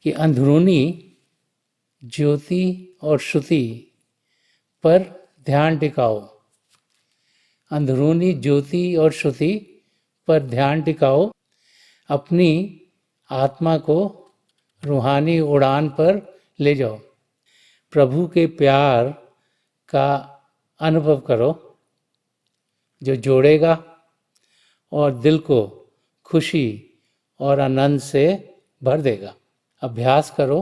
कि अंदरूनी ज्योति और श्रुति पर ध्यान टिकाओ। अंदरूनी ज्योति और श्रुति पर ध्यान टिकाओ। अपनी आत्मा को रूहानी उड़ान पर ले जाओ। प्रभु के प्यार का अनुभव करो जो जोड़ेगा और दिल को खुशी और आनंद से भर देगा। अभ्यास करो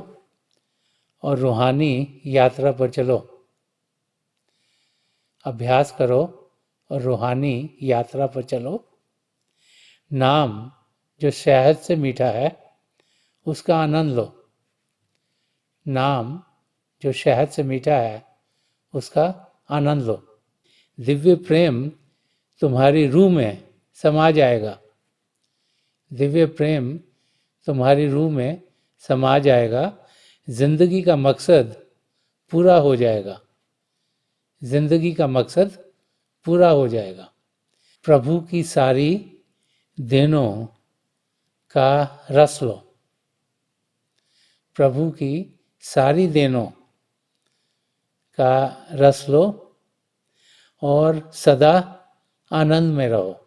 और रूहानी यात्रा पर चलो। अभ्यास करो और रूहानी यात्रा पर चलो। नाम जो शहद से मीठा है उसका आनंद लो। नाम जो शहद से मीठा है उसका आनंद लो। दिव्य प्रेम तुम्हारी रूह में समा जाएगा। दिव्य प्रेम तुम्हारी रूह में समा जाएगा। जिंदगी का मकसद पूरा हो जाएगा। जिंदगी का मकसद पूरा हो जाएगा। प्रभु की सारी देनों का रस लो। प्रभु की सारी देनों का रस लो और सदा आनंद में रहो।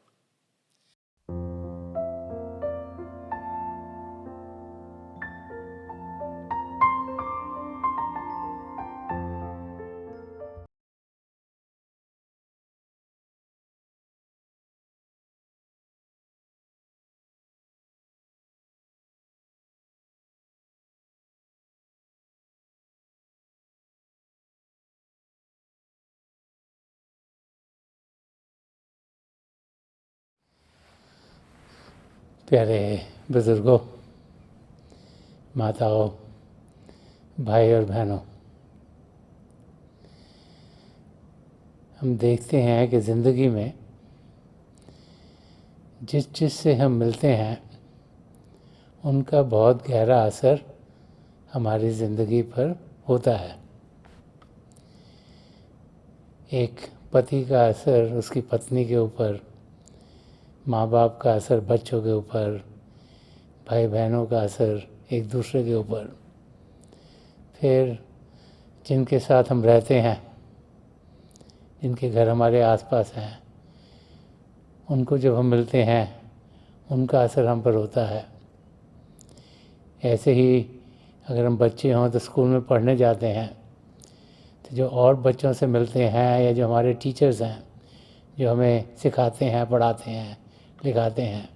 प्यारे बुजुर्गों, माताओं, भाई और बहनों, हम देखते हैं कि ज़िंदगी में जिस से हम मिलते हैं उनका बहुत गहरा असर हमारी ज़िंदगी पर होता है। एक पति का असर उसकी पत्नी के ऊपर, माँ बाप का असर बच्चों के ऊपर, भाई बहनों का असर एक दूसरे के ऊपर, फिर जिनके साथ हम रहते हैं, जिनके घर हमारे आसपास हैं, उनको जब हम मिलते हैं उनका असर हम पर होता है। ऐसे ही अगर हम बच्चे हों तो स्कूल में पढ़ने जाते हैं तो जो और बच्चों से मिलते हैं या जो हमारे टीचर्स हैं जो हमें सिखाते हैं, पढ़ाते हैं, लिखाते हैं,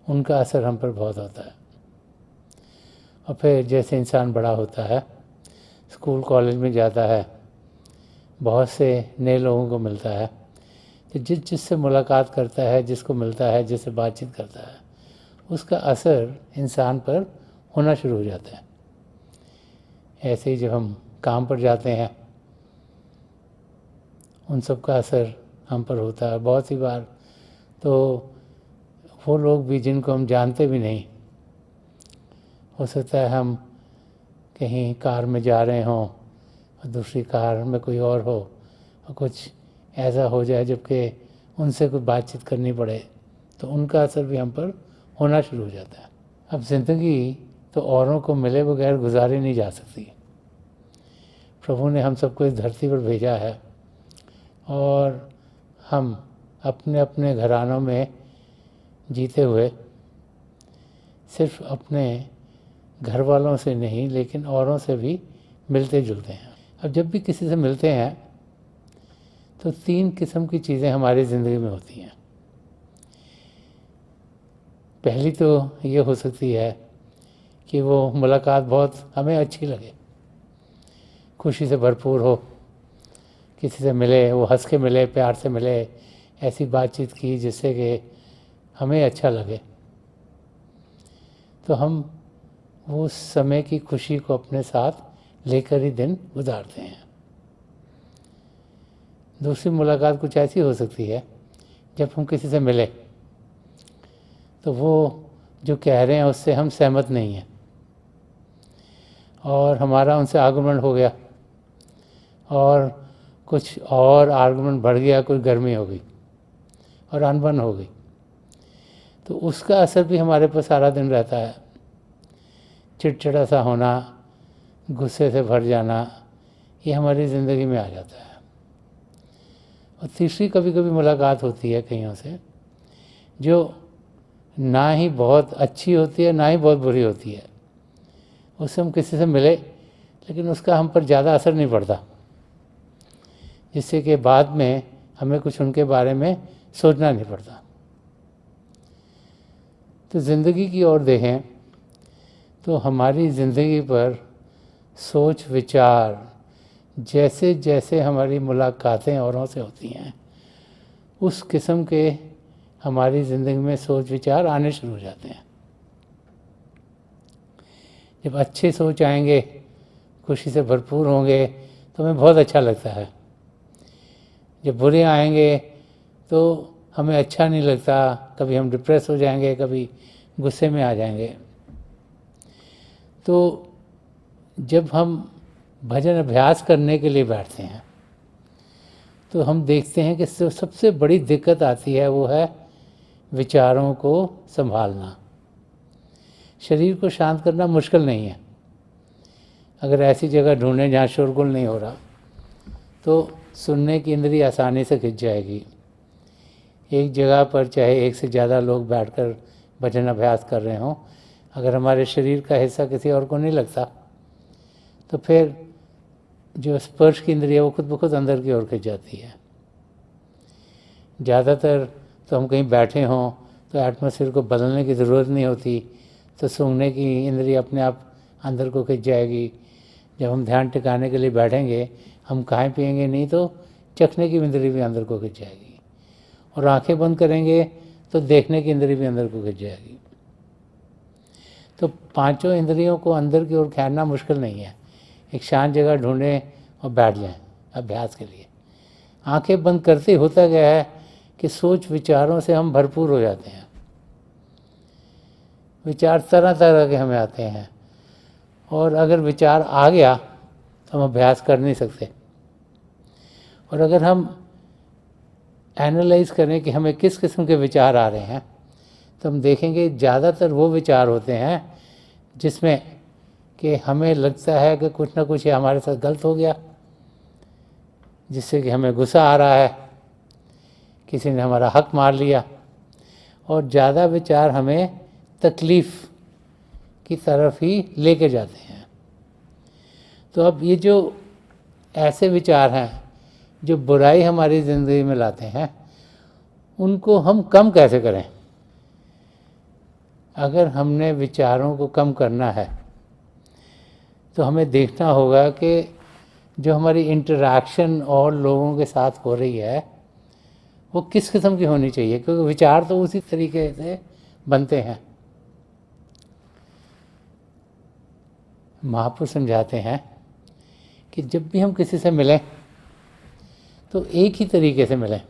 उनका असर हम पर बहुत होता है। और फिर जैसे इंसान बड़ा होता है, स्कूल कॉलेज में जाता है, बहुत से नए लोगों को मिलता है, तो जिससे मुलाकात करता है, जिसको मिलता है, जिससे बातचीत करता है, उसका असर इंसान पर होना शुरू हो जाता है। ऐसे ही जब हम काम पर जाते हैं उन सब का असर हम पर होता है। बहुत सी बार तो वो लोग भी जिनको हम जानते भी नहीं, हो सकता है हम कहीं कार में जा रहे हों और दूसरी कार में कोई और हो और कुछ ऐसा हो जाए जबकि उनसे कोई बातचीत करनी पड़े, तो उनका असर भी हम पर होना शुरू हो जाता है। अब ज़िंदगी तो औरों को मिले बगैर गुजारी नहीं जा सकती। प्रभु ने हम सबको इस धरती पर भेजा है और हम अपने अपने घरानों में जीते हुए सिर्फ अपने घर वालों से नहीं लेकिन औरों से भी मिलते जुलते हैं। अब जब भी किसी से मिलते हैं तो 3 किस्म की चीज़ें हमारी ज़िंदगी में होती हैं। पहली तो ये हो सकती है कि वो मुलाकात बहुत हमें अच्छी लगे, खुशी से भरपूर हो, किसी से मिले, वो हंस के मिले, प्यार से मिले, ऐसी बातचीत की जिससे कि हमें अच्छा लगे, तो हम वो समय की खुशी को अपने साथ लेकर ही दिन गुजारते हैं। दूसरी मुलाकात कुछ ऐसी हो सकती है जब हम किसी से मिले तो वो जो कह रहे हैं उससे हम सहमत नहीं हैं और हमारा उनसे आर्गुमेंट हो गया और कुछ और आर्गुमेंट बढ़ गया, कोई गर्मी हो गई और अनबन हो गई, तो उसका असर भी हमारे पर सारा दिन रहता है चिड़चिड़ा सा होना, गुस्से से भर जाना, ये हमारी ज़िंदगी में आ जाता है। और तीसरी कभी कभी मुलाकात होती है कईयों से जो ना ही बहुत अच्छी होती है ना ही बहुत बुरी होती है। उससे हम किसी से मिले लेकिन उसका हम पर ज़्यादा असर नहीं पड़ता, जिससे कि बाद में हमें कुछ उनके बारे में सोचना नहीं पड़ता। तो ज़िंदगी की ओर देखें तो हमारी ज़िंदगी पर सोच विचार जैसे जैसे हमारी मुलाकातें औरों से होती हैं, उस किस्म के हमारी ज़िंदगी में सोच विचार आने शुरू हो जाते हैं। जब अच्छे सोच आएंगे, खुशी से भरपूर होंगे, तो हमें बहुत अच्छा लगता है। जब बुरे आएंगे तो हमें अच्छा नहीं लगता, कभी हम डिप्रेस हो जाएंगे, कभी गुस्से में आ जाएंगे। तो जब हम भजन अभ्यास करने के लिए बैठते हैं तो हम देखते हैं कि सबसे बड़ी दिक्कत आती है वो है विचारों को संभालना। शरीर को शांत करना मुश्किल नहीं है। अगर ऐसी जगह ढूंढें जहाँ शोरगुल नहीं हो रहा तो सुनने की इंद्री आसानी से खिंच जाएगी। एक जगह पर चाहे एक से ज़्यादा लोग बैठकर भजन अभ्यास कर रहे हों, अगर हमारे शरीर का हिस्सा किसी और को नहीं लगता तो फिर जो स्पर्श की इंद्रिय वो खुद ब खुद अंदर की ओर खिंच जाती है। ज़्यादातर तो हम कहीं बैठे हों तो एटमॉस्फेयर को बदलने की ज़रूरत नहीं होती, तो सूंघने की इंद्रिय अपने आप अंदर को खिंच जाएगी। जब हम ध्यान टिकाने के लिए बैठेंगे हम खाएं पिएंगे नहीं तो चखने की इंद्रिय भी अंदर को खिंच जाएगी, और आंखें बंद करेंगे तो देखने की इंद्रिय भी अंदर को खिंच जाएगी। तो पांचों इंद्रियों को अंदर की ओर खींचना मुश्किल नहीं है। एक शांत जगह ढूंढें और बैठ जाएं अभ्यास के लिए। आंखें बंद करते होता गया है कि सोच विचारों से हम भरपूर हो जाते हैं। विचार तरह तरह के हमें आते हैं, और अगर विचार आ गया तो हम अभ्यास कर नहीं सकते। और अगर हम एनालाइज करें कि हमें किस किस्म के विचार आ रहे हैं तो हम देखेंगे ज़्यादातर वो विचार होते हैं जिसमें कि हमें लगता है कि कुछ ना कुछ हमारे साथ गलत हो गया, जिससे कि हमें गुस्सा आ रहा है, किसी ने हमारा हक मार लिया। और ज़्यादा विचार हमें तकलीफ़ की तरफ ही लेके जाते हैं। तो अब ये जो ऐसे विचार हैं जो बुराई हमारी ज़िंदगी में लाते हैं, उनको हम कम कैसे करें? अगर हमने विचारों को कम करना है तो हमें देखना होगा कि जो हमारी इंटरैक्शन और लोगों के साथ हो रही है वो किस किस्म की होनी चाहिए, क्योंकि विचार तो उसी तरीके से बनते हैं। महापुरुष समझाते हैं कि जब भी हम किसी से मिलें तो एक ही तरीके से मिलें,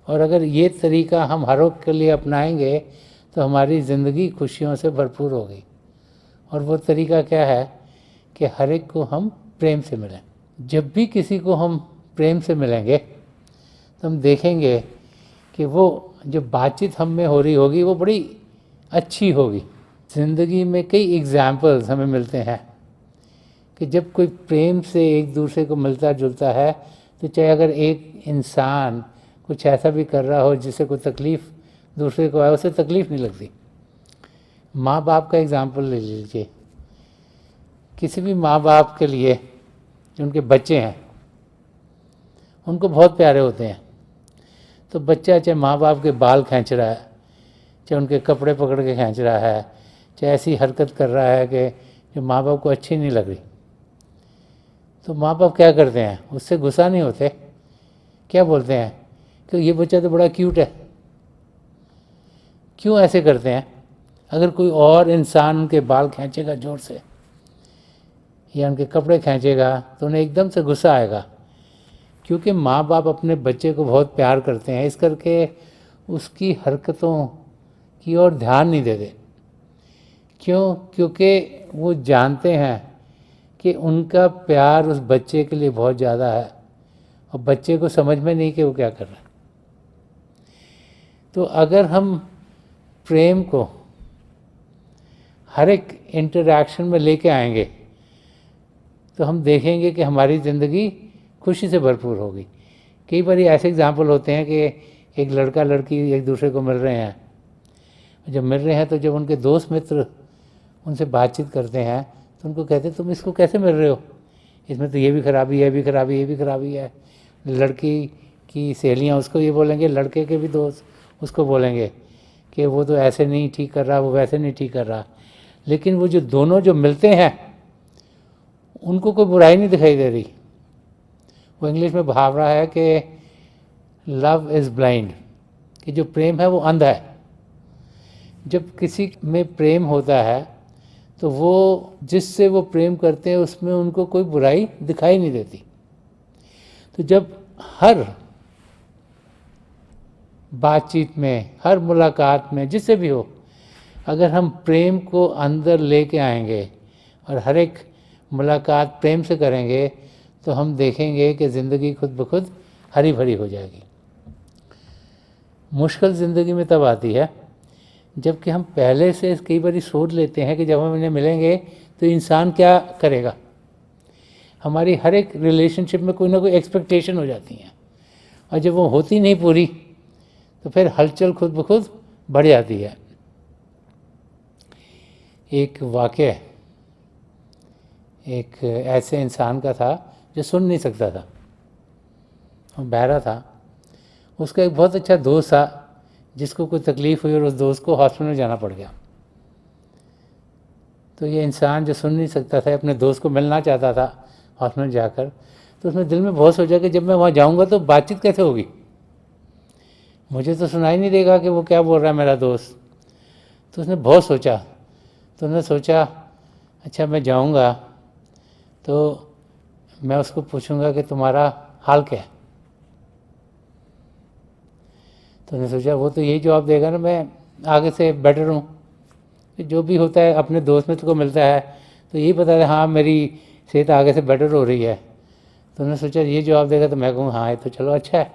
और अगर ये तरीका हम हर वक्त के लिए अपनाएंगे तो हमारी ज़िंदगी खुशियों से भरपूर होगी। और वो तरीका क्या है कि हर एक को हम प्रेम से मिलें। जब भी किसी को हम प्रेम से मिलेंगे तो हम देखेंगे कि वो जो बातचीत हम में हो रही होगी वो बड़ी अच्छी होगी। ज़िंदगी में कई एग्जाम्पल्स हमें मिलते हैं कि जब कोई प्रेम से एक दूसरे को मिलता जुलता है तो चाहे अगर एक इंसान कुछ ऐसा भी कर रहा हो जिससे कोई तकलीफ़ दूसरे को आए, उसे तकलीफ़ नहीं लगती। माँ बाप का एग्ज़ाम्पल ले लीजिए। किसी भी माँ बाप के लिए जो उनके बच्चे हैं उनको बहुत प्यारे होते हैं, तो बच्चा चाहे माँ बाप के बाल खींच रहा है, चाहे उनके कपड़े पकड़ के खींच रहा है, चाहे ऐसी हरकत कर रहा है कि जो माँ बाप को अच्छी नहीं लग रही, तो माँ बाप क्या करते हैं? उससे गुस्सा नहीं होते। क्या बोलते हैं कि ये बच्चा तो बड़ा क्यूट है। क्यों ऐसे करते हैं? अगर कोई और इंसान उनके बाल खींचेगा ज़ोर से या उनके कपड़े खींचेगा तो उन्हें एकदम से गुस्सा आएगा, क्योंकि माँ बाप अपने बच्चे को बहुत प्यार करते हैं, इस करके उसकी हरकतों की ओर ध्यान नहीं देते। क्यों? क्योंकि वो जानते हैं कि उनका प्यार उस बच्चे के लिए बहुत ज़्यादा है और बच्चे को समझ में नहीं कि वो क्या कर रहा है। तो अगर हम प्रेम को हर एक इंटरैक्शन में लेके आएंगे तो हम देखेंगे कि हमारी ज़िंदगी खुशी से भरपूर होगी। कई बार ऐसे एग्जाम्पल होते हैं कि एक लड़का लड़की एक दूसरे को मिल रहे हैं, जब मिल रहे हैं तो जब उनके दोस्त मित्र उनसे बातचीत करते हैं तो उनको कहते हैं तुम इसको कैसे मिल रहे हो, इसमें तो ये भी खराबी है, ये भी खराबी, ये भी खराबी है। लड़की की सहेलियाँ उसको ये बोलेंगे, लड़के के भी दोस्त उसको बोलेंगे कि वो तो ऐसे नहीं ठीक कर रहा, वो वैसे नहीं ठीक कर रहा। लेकिन वो जो दोनों जो मिलते हैं उनको कोई बुराई नहीं दिखाई दे रही। वो इंग्लिश में मुहावरा है कि लव इज़ ब्लाइंड, कि जो प्रेम है वो अंध है। जब किसी में प्रेम होता है तो वो जिससे वो प्रेम करते हैं उसमें उनको कोई बुराई दिखाई नहीं देती। तो जब हर बातचीत में, हर मुलाकात में, जिससे भी हो, अगर हम प्रेम को अंदर लेके आएंगे और हर एक मुलाकात प्रेम से करेंगे तो हम देखेंगे कि ज़िंदगी खुद ब खुद हरी भरी हो जाएगी। मुश्किल ज़िंदगी में तब आती है जबकि हम पहले से कई बार सोच लेते हैं कि जब हम इन्हें मिलेंगे तो इंसान क्या करेगा। हमारी हर एक रिलेशनशिप में कोई ना कोई एक्सपेक्टेशन हो जाती हैं और जब वो होती नहीं पूरी तो फिर हलचल खुद ब खुद बढ़ जाती है। एक वाक़या एक ऐसे इंसान का था जो सुन नहीं सकता था, वो बहरा था। उसका एक बहुत अच्छा दोस्त था जिसको कोई तकलीफ़ हुई और उस दोस्त को हॉस्पिटल में जाना पड़ गया। तो ये इंसान जो सुन नहीं सकता था अपने दोस्त को मिलना चाहता था हॉस्पिटल में जाकर, तो उसने दिल में बहुत सोचा कि जब मैं वहाँ जाऊँगा तो बातचीत कैसे होगी, मुझे तो सुनाई नहीं देगा कि वो क्या बोल रहा है मेरा दोस्त। तो उसने बहुत सोचा, तो उसने सोचा अच्छा मैं जाऊँगा तो मैं उसको पूछूंगा कि तुम्हारा हाल क्या है। तो उसने सोचा वो तो यही जवाब देगा ना, मैं आगे से बेटर हूँ, जो भी होता है अपने दोस्त मित्र को मिलता है तो यही पता है हाँ मेरी सेहत आगे से बेटर हो रही है। तो उन्होंने सोचा ये जवाब देगा तो मैं कहूँ हाँ ये तो चलो अच्छा है।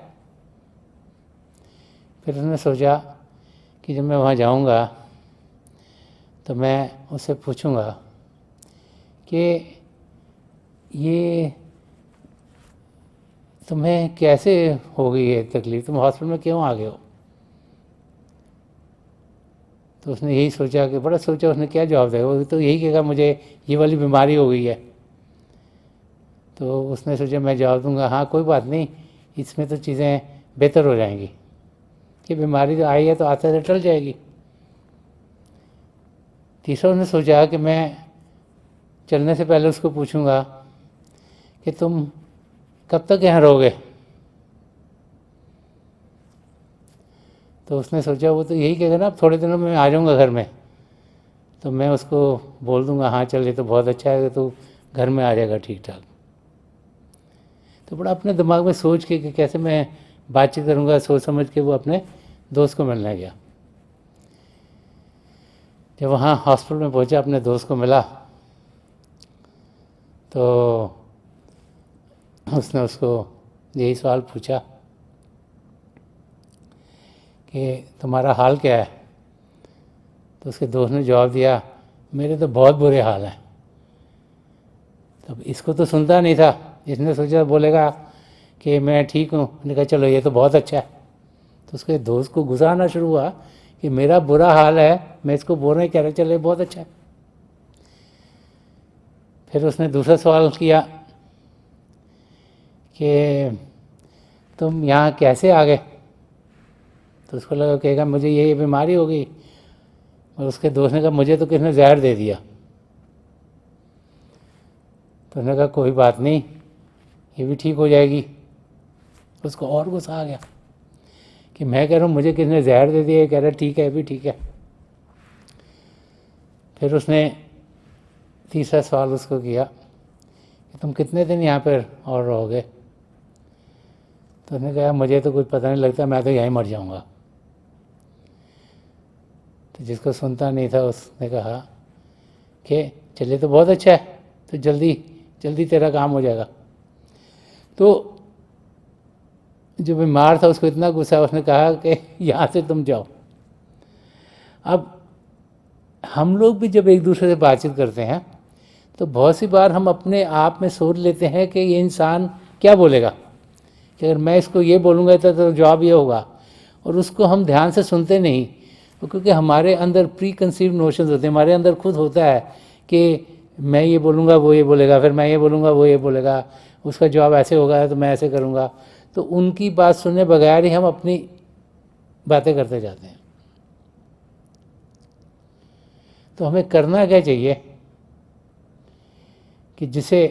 फिर उसने सोचा कि जब मैं वहाँ जाऊँगा तो मैं उससे पूछूँगा कि ये तुम्हें कैसे हो गई है तकलीफ़, तुम हॉस्पिटल में क्यों आ गए हो। तो उसने यही सोचा कि बड़ा सोचा उसने क्या जवाब देगा, वो तो यही कहेगा मुझे ये वाली बीमारी हो गई है। तो उसने सोचा मैं जवाब दूंगा हाँ कोई बात नहीं, इसमें तो चीज़ें बेहतर हो जाएंगी, कि बीमारी तो आई है तो आते से टल जाएगी। तीसरा उसने सोचा कि मैं चलने से पहले उसको पूछूंगा कि तुम कब तक यहाँ रहोगे। तो उसने सोचा वो तो यही कहेगा ना अब थोड़े दिनों में मैं आ जाऊँगा घर में। तो मैं उसको बोल दूँगा हाँ चल ये तो बहुत अच्छा है, तो घर में आ जाएगा ठीक ठाक। तो बड़ा अपने दिमाग में सोच के कि कैसे मैं बातचीत करूँगा, सोच समझ के वो अपने दोस्त को मिलने गया। जब वहाँ हॉस्पिटल में पहुँचा, अपने दोस्त को मिला तो उसने उसको यही सवाल पूछा कि तुम्हारा हाल क्या है। तो उसके दोस्त ने जवाब दिया मेरे तो बहुत बुरे हाल हैं। तब इसको तो सुनता नहीं था, इसने सोचा बोलेगा कि मैं ठीक हूँ। मैंने कहा चलो ये तो बहुत अच्छा है। तो उसके दोस्त को गुस्सा आना शुरू हुआ कि मेरा बुरा हाल है, मैं इसको बोल रहे कह रहे चले बहुत अच्छा है। फिर उसने दूसरा सवाल किया कि तुम यहाँ कैसे आ गए। तो उसको लगा कहेगा मुझे ये बीमारी हो गई, और उसके दोस्त ने कहा मुझे तो किसने जहर दे दिया। तो उसने कहा कोई बात नहीं ये भी ठीक हो जाएगी। उसको और गुस्सा आ गया कि मैं कह रहा हूँ मुझे किसने जहर दे दिया, कह रहा ठीक है ये भी ठीक है। फिर उसने तीसरा सवाल उसको किया कि तुम कितने दिन यहाँ पर और रहोगे। तो उसने कहा मुझे तो कुछ पता नहीं लगता, मैं तो यहीं मर जाऊँगा। तो जिसको सुनता नहीं था उसने कहा कि चलिए तो बहुत अच्छा है, तो जल्दी जल्दी तेरा काम हो जाएगा। तो जो बीमार था उसको इतना गुस्सा, उसने कहा कि यहाँ से तुम जाओ। अब हम लोग भी जब एक दूसरे से बातचीत करते हैं तो बहुत सी बार हम अपने आप में सोच लेते हैं कि ये इंसान क्या बोलेगा, कि अगर मैं इसको ये बोलूँगा तो जवाब ये होगा, और उसको हम ध्यान से सुनते नहीं। क्योंकि हमारे अंदर प्री कंसीव नोशंस होते हैं, हमारे अंदर खुद होता है कि मैं ये बोलूँगा वो ये बोलेगा, फिर मैं ये बोलूँगा वो ये बोलेगा, उसका जवाब ऐसे होगा तो मैं ऐसे करूँगा। तो उनकी बात सुने बगैर ही हम अपनी बातें करते जाते हैं। तो हमें करना क्या चाहिए कि जिसे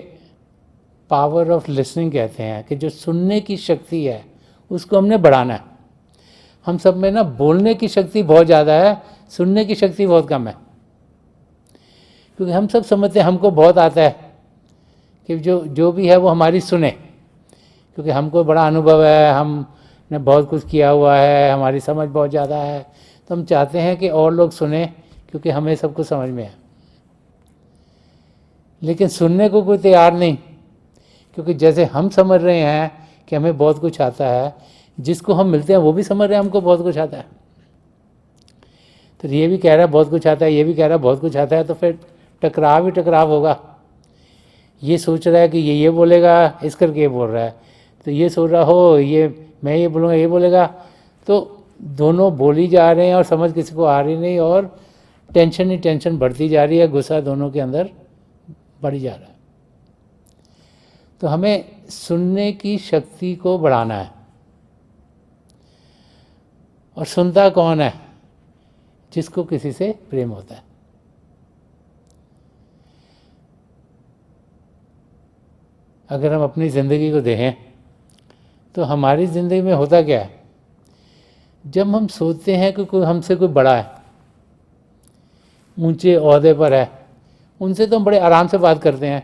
पावर ऑफ लिसनिंग कहते हैं, कि जो सुनने की शक्ति है उसको हमने बढ़ाना है। हम सब में ना बोलने की शक्ति बहुत ज़्यादा है, सुनने की शक्ति बहुत कम है। क्योंकि हम सब समझते हैं हमको बहुत आता है कि जो भी है वो हमारी सुने, क्योंकि हमको बड़ा अनुभव है, हमने बहुत कुछ किया हुआ है, हमारी समझ बहुत ज़्यादा है, तो हम चाहते हैं कि और लोग सुने क्योंकि हमें सब कुछ समझ में है। लेकिन सुनने को कोई तैयार नहीं, क्योंकि जैसे हम समझ रहे हैं कि हमें बहुत कुछ आता है, जिसको हम मिलते हैं वो भी समझ रहे हैं हमको बहुत कुछ आता है। तो ये भी कह रहा है बहुत कुछ आता है, ये भी कह रहा है बहुत कुछ आता है, तो फिर टकराव ही टकराव होगा। ये सोच रहा है कि ये बोलेगा, इस करके ये बोल रहा है, तो ये सोच रहा हो ये मैं ये बोलूँगा ये बोलेगा, तो दोनों बोली जा रहे हैं और समझ किसी को आ रही नहीं, और टेंशन ही टेंशन बढ़ती जा रही है, गुस्सा दोनों के अंदर बढ़ी जा रहा है। तो हमें सुनने की शक्ति को बढ़ाना है। और सुनता कौन है? जिसको किसी से प्रेम होता है। अगर हम अपनी ज़िंदगी को देखें तो हमारी ज़िंदगी में होता क्या है, जब हम सोचते हैं कि कोई हमसे कोई बड़ा है, ऊंचे ओहदे पर है, उनसे तो हम बड़े आराम से बात करते हैं।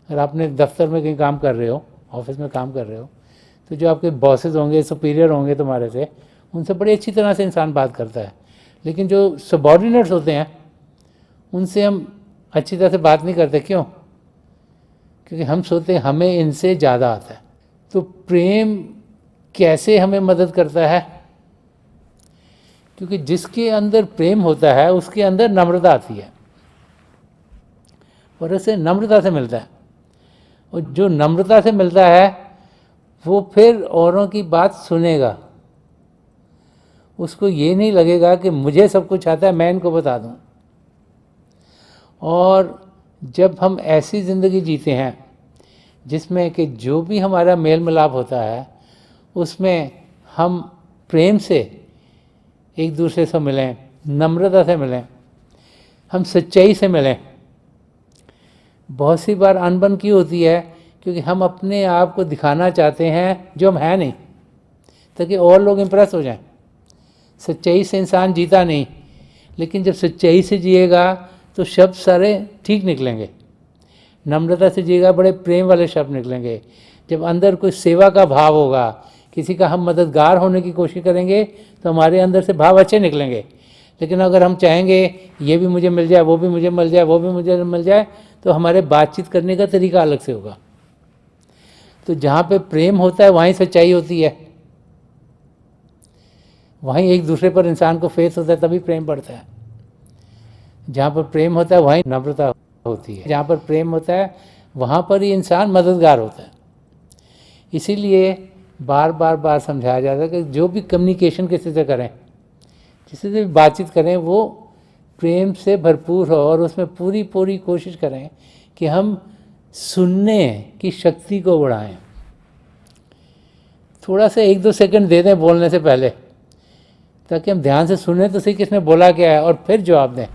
अगर आपने दफ्तर में कहीं काम कर रहे हो, ऑफिस में काम कर रहे हो, तो जो आपके बॉसेस होंगे, सुपीरियर होंगे तुम्हारे से, उनसे बड़ी अच्छी तरह से इंसान बात करता है। लेकिन जो सबॉर्डिनेट्स होते हैं उनसे हम अच्छी तरह से बात नहीं करते। क्यों? क्योंकि हम सोचते हैं हमें इनसे ज़्यादा आता है। तो प्रेम कैसे हमें मदद करता है? क्योंकि जिसके अंदर प्रेम होता है उसके अंदर नम्रता आती है, और उसे नम्रता से मिलता है। और जो नम्रता से मिलता है वो फिर औरों की बात सुनेगा। उसको ये नहीं लगेगा कि मुझे सब कुछ आता है, मैं इनको बता दूं। और जब हम ऐसी ज़िंदगी जीते हैं जिसमें कि जो भी हमारा मेल मिलाप होता है उसमें हम प्रेम से एक दूसरे से मिलें, नम्रता से मिलें, हम सच्चाई से मिलें। बहुत सी बार अनबन की होती है क्योंकि हम अपने आप को दिखाना चाहते हैं जो हम हैं नहीं, ताकि और लोग इम्प्रेस हो जाएं। सच्चाई से इंसान जीता नहीं, लेकिन जब सच्चाई से जिएगा तो शब्द सारे ठीक निकलेंगे। नम्रता से जिएगा बड़े प्रेम वाले शब्द निकलेंगे। जब अंदर कोई सेवा का भाव होगा, किसी का हम मददगार होने की कोशिश करेंगे, तो हमारे अंदर से भाव अच्छे निकलेंगे। लेकिन अगर हम चाहेंगे ये भी मुझे मिल जाए, वो भी मुझे मिल जाए, वो भी मुझे मिल जाए, तो हमारे बातचीत करने का तरीका अलग से होगा। तो जहाँ पे प्रेम होता है वहीं सच्चाई होती है, वहीं एक दूसरे पर इंसान को फेथ होता है, तभी प्रेम बढ़ता है। जहाँ पर प्रेम होता है वहीं नम्रता होती है। जहाँ पर प्रेम होता है वहाँ पर ही इंसान मददगार होता है। इसीलिए बार बार समझाया जाता है कि जो भी कम्युनिकेशन किसी से करें, किसी से भी बातचीत करें, वो प्रेम से भरपूर हो और उसमें पूरी पूरी कोशिश करें कि हम सुनने की शक्ति को बढ़ाएं। थोड़ा सा 1-2 सेकंड दे दें बोलने से पहले, ताकि हम ध्यान से सुनें तो सही किसने बोला क्या है, और फिर जवाब दें।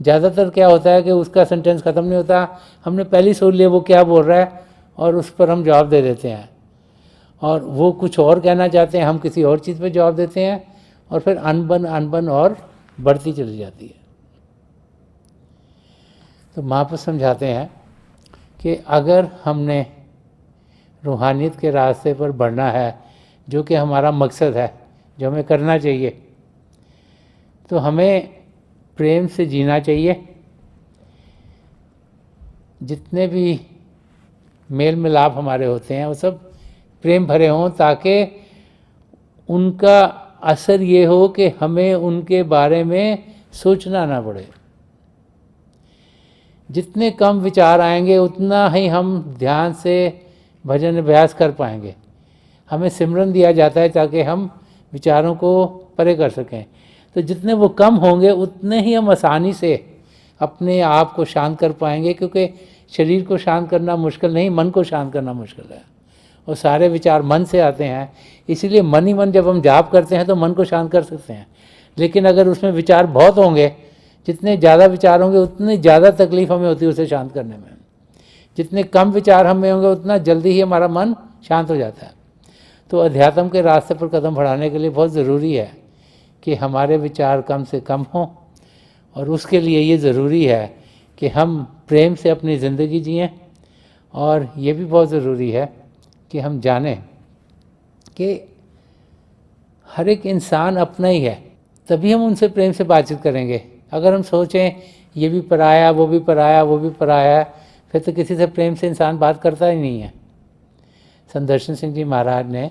ज़्यादातर क्या होता है कि उसका सेंटेंस ख़त्म नहीं होता, हमने पहले ही सोच लिया वो क्या बोल रहा है और उस पर हम जवाब दे देते हैं, और वो कुछ और कहना चाहते हैं, हम किसी और चीज़ पे जवाब देते हैं, और फिर अनबन और बढ़ती चली जाती है। तो महापुरुष समझाते हैं कि अगर हमने रूहानियत के रास्ते पर बढ़ना है, जो कि हमारा मकसद है, जो हमें करना चाहिए, तो हमें प्रेम से जीना चाहिए। जितने भी मेल मिलाप हमारे होते हैं वो सब प्रेम भरे हों, ताकि उनका असर ये हो कि हमें उनके बारे में सोचना ना पड़े। जितने कम विचार आएंगे उतना ही हम ध्यान से भजन अभ्यास कर पाएंगे। हमें सिमरन दिया जाता है ताकि हम विचारों को परे कर सकें। तो जितने वो कम होंगे उतने ही हम आसानी से अपने आप को शांत कर पाएंगे, क्योंकि शरीर को शांत करना मुश्किल नहीं, मन को शांत करना मुश्किल है। और सारे विचार मन से आते हैं, इसीलिए मन ही मन जब हम जाप करते हैं तो मन को शांत कर सकते हैं। लेकिन अगर उसमें विचार बहुत होंगे, जितने ज़्यादा विचार होंगे उतनी ज़्यादा तकलीफ हमें होती है उसे शांत करने में। जितने कम विचार हमें होंगे उतना जल्दी ही हमारा मन शांत हो जाता है। तो अध्यात्म के रास्ते पर कदम बढ़ाने के लिए बहुत ज़रूरी है कि हमारे विचार कम से कम हों, और उसके लिए ये ज़रूरी है कि हम प्रेम से अपनी ज़िंदगी जिएं। और ये भी बहुत ज़रूरी है कि हम जानें कि हर एक इंसान अपना ही है, तभी हम उनसे प्रेम से बातचीत करेंगे। अगर हम सोचें ये भी पराया, वो भी पराया, वो भी पराया, फिर तो किसी से प्रेम से इंसान बात करता ही नहीं है। संदर्शन सिंह जी महाराज ने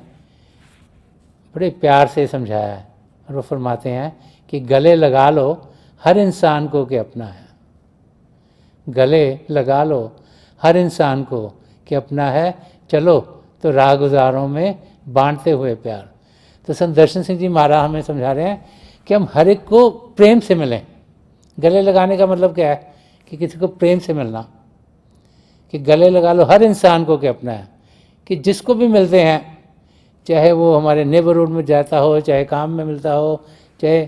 बड़े प्यार से समझाया है, और वो फरमाते हैं कि गले लगा लो हर इंसान को कि अपना है। गले लगा लो हर इंसान को कि अपना है, चलो तो राह गुजारों में बांटते हुए प्यार। तो संदर्शन सिंह जी महाराज हमें समझा रहे हैं कि हम हर एक को प्रेम से मिलें। गले लगाने का मतलब क्या है कि किसी को प्रेम से मिलना, कि गले लगा लो हर इंसान को कि अपना है, कि जिसको भी मिलते हैं, चाहे वो हमारे नेबरहुड में जाता हो, चाहे काम में मिलता हो, चाहे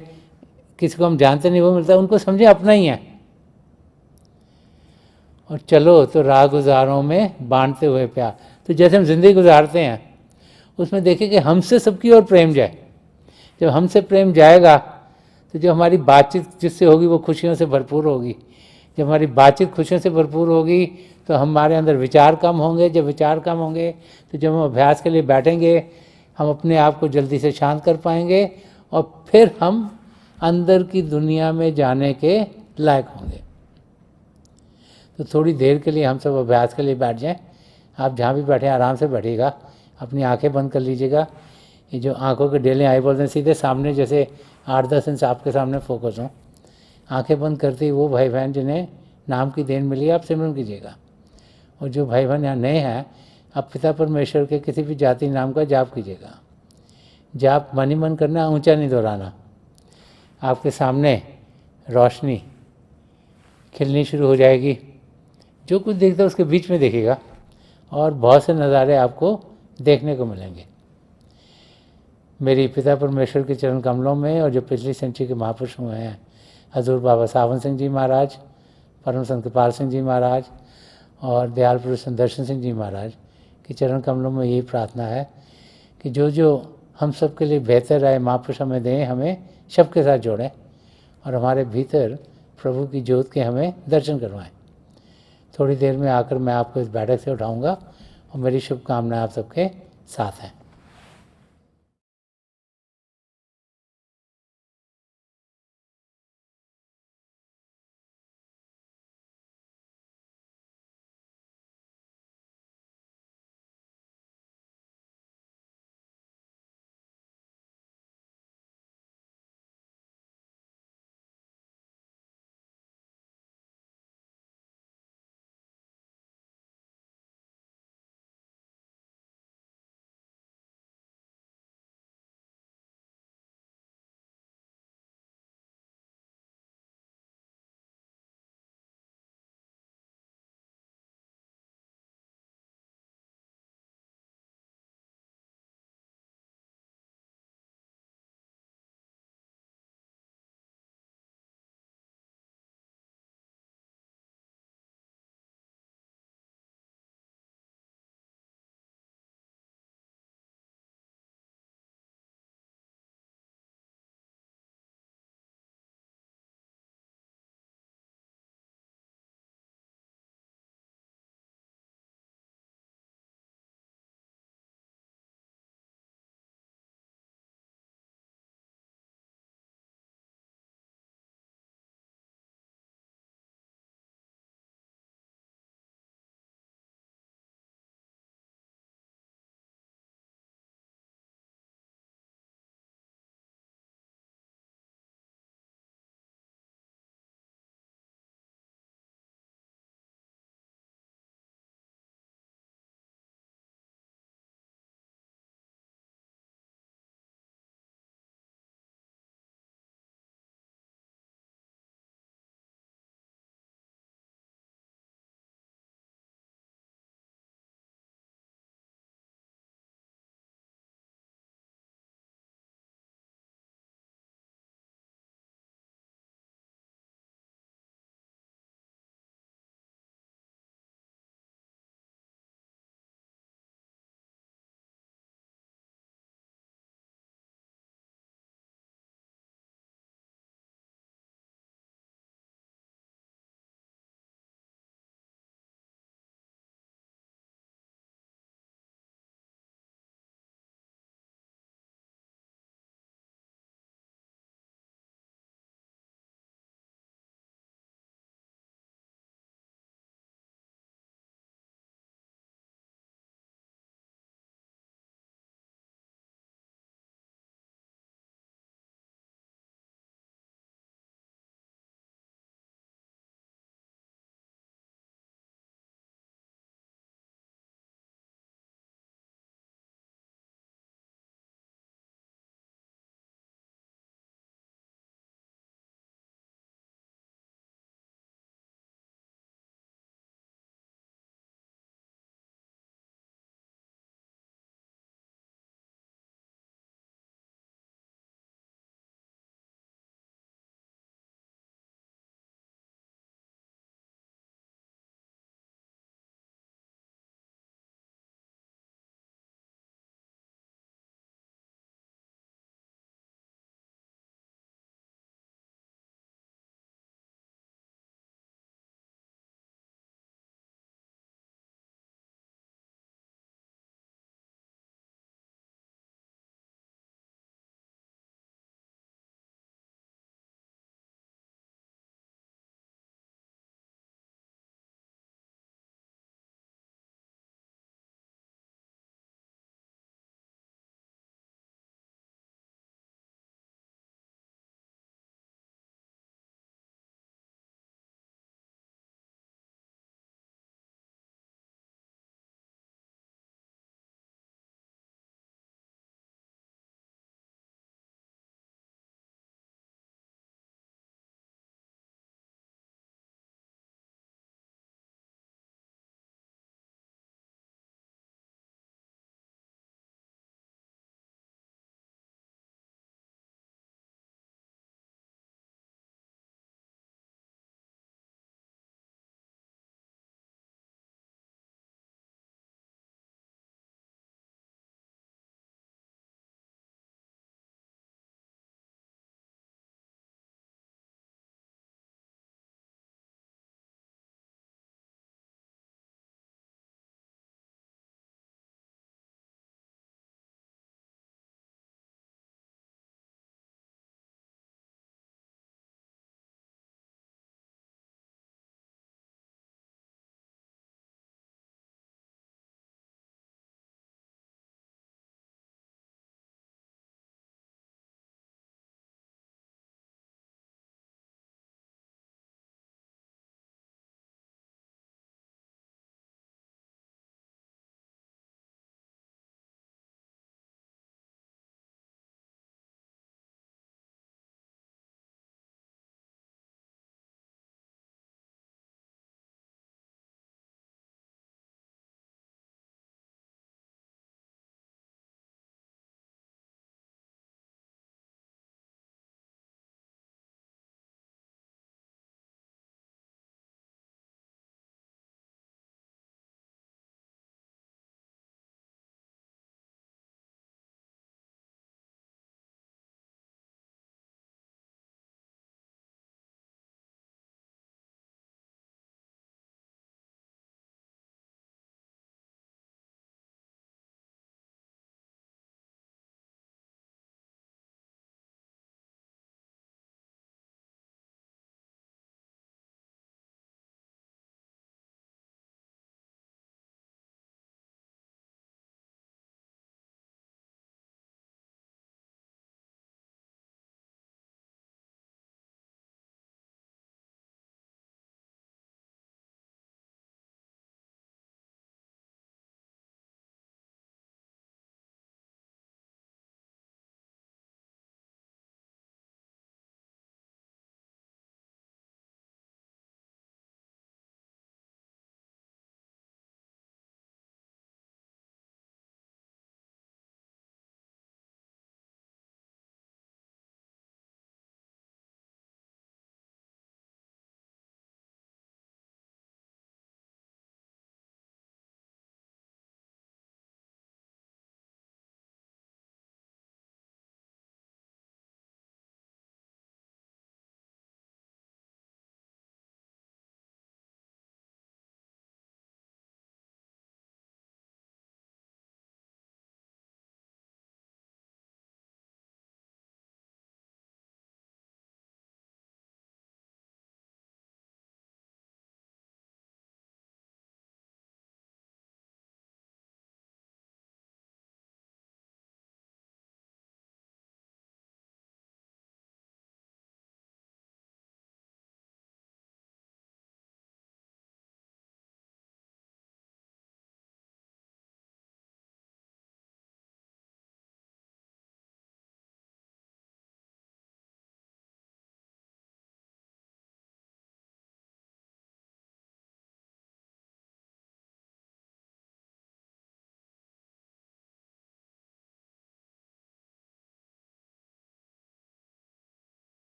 किसी को हम जानते नहीं वो मिलता है, उनको समझे अपना ही है। और चलो तो राह गुजारों में बांटते हुए प्यार। तो जैसे हम ज़िंदगी गुजारते हैं उसमें देखिए कि हमसे सबकी ओर प्रेम जाए। जब हमसे प्रेम जाएगा तो जो हमारी बातचीत जिससे होगी वो खुशियों से भरपूर होगी। जब हमारी बातचीत खुशियों से भरपूर होगी तो हमारे अंदर विचार कम होंगे। जब विचार कम होंगे तो जब हम अभ्यास के लिए बैठेंगे हम अपने आप को जल्दी से शांत कर पाएंगे, और फिर हम अंदर की दुनिया में जाने के लायक होंगे। तो थोड़ी देर के लिए हम सब अभ्यास के लिए बैठ जाएं। आप जहाँ भी बैठे आराम से बैठिएगा, अपनी आंखें बंद कर लीजिएगा। ये जो आंखों के डेले आई बोलते हैं सीधे सामने, जैसे 8-10 इंच आपके सामने फोकस हों। आंखें बंद करते ही वो भाई बहन जिन्हें नाम की देन मिली आप सिमरन कीजिएगा। और जो भाई बहन यहाँ नए हैं, आप पिता परमेश्वर के किसी भी जाति नाम का जाप कीजिएगा। जाप मन ही मन करना, ऊंचा नहीं दोहराना। आपके सामने रोशनी खिलनी शुरू हो जाएगी। जो कुछ देखता है उसके बीच में देखिएगा, और बहुत से नज़ारे आपको देखने को मिलेंगे। मेरी पिता परमेश्वर के चरण कमलों में, और जो पिछली सेंचुरी के महापुरुष हुए हैं, हजूर बाबा सावन सिंह जी महाराज, परम संत कृपाल सिंह जी महाराज और दयाल पुरुष संदर्शन सिंह जी महाराज के चरण कमलों में यही प्रार्थना है कि जो जो हम सब के लिए बेहतर है महापुरुष हमें दें, हमें सबके साथ जोड़ें, और हमारे भीतर प्रभु की ज्योत के हमें दर्शन करवाएं। थोड़ी देर में आकर मैं आपको इस बैठक से उठाऊंगा, और मेरी शुभकामनाएं आप सबके साथ हैं।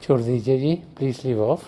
छोड़ दीजिए जी, प्लीज़ लीव ऑफ।